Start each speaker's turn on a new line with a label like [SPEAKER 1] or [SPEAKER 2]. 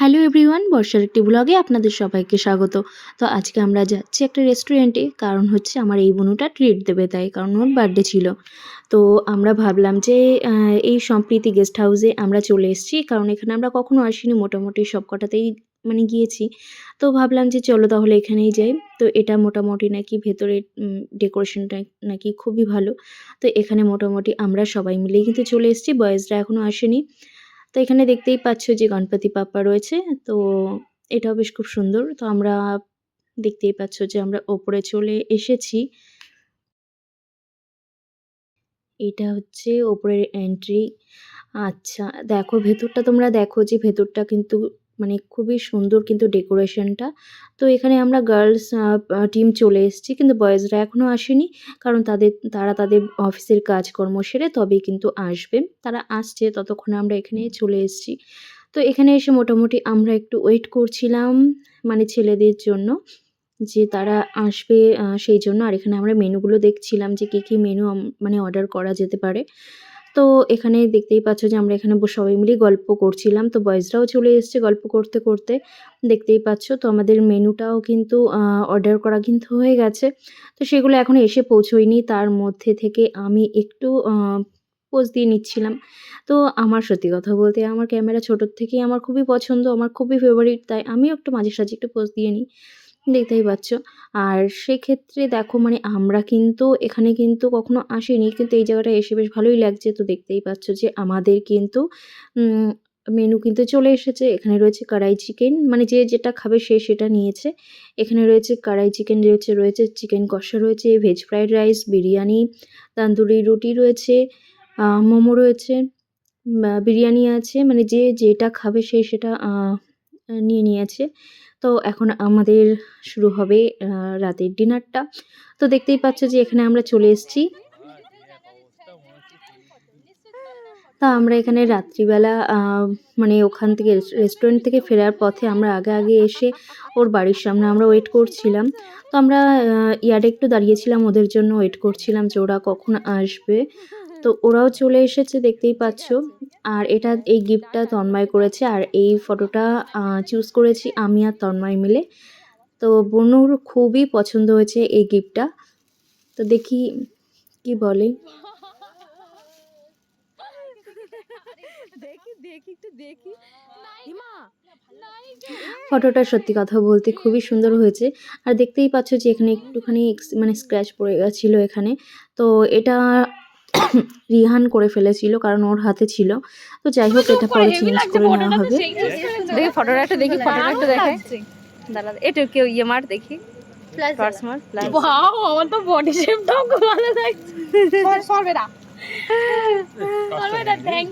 [SPEAKER 1] Hello everyone, বর্ষার একটি ব্লগে আপনাদের সবাইকে স্বাগত। তো আজকে আমরা যাচ্ছি একটা রেস্টুরেন্টে, কারণ হচ্ছে আমার এই বোনুটা ট্রিট দেবে, তাই কারণ ওর বার্থডে ছিল। তো আমরা ভাবলাম যে এই সম্প্রীতি গেস্ট হাউসে আমরা চলে এসেছি, কারণ এখানে আমরা কখনো আসিনি, মোটামুটি সব কটাতেই মানে গিয়েছি। তো ভাবলাম যে চলো তাহলে এখানেই যাই। তো এটা মোটামুটি নাকি ভেতরে ডেকোরেশনটা নাকি খুবই ভালো। তো এখানে মোটামুটি আমরা সবাই মিলেই কিন্তু চলে এসেছি, বয়েজরা এখনও আসেনি। তো এখানে দেখতেই পাচ্ছ যে গণপতি বাপ্পা রয়েছে। তো এটাও বেশ খুব সুন্দর। তো আমরা দেখতেই পাচ্ছ যে আমরা ওপরে চলে এসেছি। এটা হচ্ছে ওপরের এন্ট্রি। আচ্ছা, দেখো ভেতরটা তোমরা দেখো যে ভেতরটা কিন্তু মানে খুবই সুন্দর কিন্তু ডেকোরেশনটা। তো এখানে আমরা গার্লস টিম চলে এসেছি, কিন্তু বয়েজরা এখনও আসেনি, কারণ তারা তাদের অফিসের কাজকর্ম সেরে তবেই কিন্তু আসবে। তারা আসছে, ততক্ষণে আমরা এখানে চলে এসেছি। তো এখানে এসে মোটামুটি আমরা একটু ওয়েট করছিলাম, মানে ছেলেদের জন্য, যে তারা আসবে সেই জন্য। আর এখানে আমরা মেনুগুলো দেখছিলাম যে কী মেনু মানে অর্ডার করা যেতে পারে। তো এখানে দেখতেই পাচ্ছ যে আমরা এখানে সবাই মিলেই গল্প করছিলাম। তো বয়েজরাও চলে এসছে গল্প করতে, করতে। দেখতেই পাচ্ছ তো আমাদের মেনুটাও কিন্তু অর্ডার করা কিন্তু হয়ে গেছে। তো সেগুলো এখনো এসে পৌঁছয়নি। তার মধ্যে থেকে আমি একটু পোজ দিয়ে নিচ্ছিলাম। তো আমার সত্যি কথা বলতে আমার ক্যামেরা ছোটোর থেকেই আমার খুবই পছন্দ, আমার খুবই ফেভারিট, তাই আমিও একটু মাঝে সাঝে একটু পোজ দিয়ে নিই। দেখতেই পাচ্ছ। আর সেক্ষেত্রে দেখো মানে আমরা কিন্তু এখানে কিন্তু কখনো আসিনি, কিন্তু এই জায়গাটায় এসে বেশ ভালোই লাগছে। তো দেখতেই পাচ্ছ যে আমাদের কিন্তু উম মেনু কিন্তু চলে এসেছে। এখানে রয়েছে কড়াই চিকেন, মানে যে যেটা খাবে সে সেটা নিয়েছে। এখানে রয়েছে কড়াই চিকেন, রয়েছে চিকেন কষা, রয়েছে veg fried rice, biryani, tandoori রুটি রয়েছে, মোমো রয়েছে, বিরিয়ানি আছে, মানে যে যেটা খাবে সে সেটা নিয়ে নিয়েছে। তো এখন আমাদের শুরু হবে রাতের ডিনারটা। তো দেখতেই পাচ্ছ যে এখানে আমরা চলে এসেছি। তা আমরা এখানে রাত্রিবেলা মানে ওখান থেকে রেস্টুরেন্ট থেকে ফেরার পথে আমরা আগে এসে ওর বাড়ির সামনে আমরা ওয়েট করছিলাম। তো আমরা ইয়ার্ডে একটু দাঁড়িয়েছিলাম, ওদের জন্য ওয়েট করছিলাম যে ওরা কখন আসবে। তো ওরাও চলে এসেছে, দেখতেই পাচ্ছ। আর এই গিফটটা তন্ময় করেছে, আর এই ফটোটা চুজ করেছি আমি আর তন্ময় মিলে। তো বনুর খুবই পছন্দ হয়েছে এই গিফটটা। তো দেখি কি বলে। ফটোটা সত্যি কথা বলতে খুবই সুন্দর হয়েছে। আর দেখতেই পাচ্ছ যে এখানে একটুখানি মানে স্ক্র্যাচ পড়ে গেছিলো এখানে। তো এটা রিহান করে ফেলেছিল, কারণ ওর হাতে ছিল। তো যাই হোক, এটা পরে চেঞ্জ করে নেওয়া হবে।
[SPEAKER 2] দেখি ফটোটা একটু দেখি, ফটোটা একটু দেখাই। দাঁড়া একটু কেউ ইয়ে মার দেখি। টর্চ মার।
[SPEAKER 3] ওয়াও, আমার তো বডি শেপটাও খুব ভালো লাগছে। সরবে না। সরবে না, থ্যাংক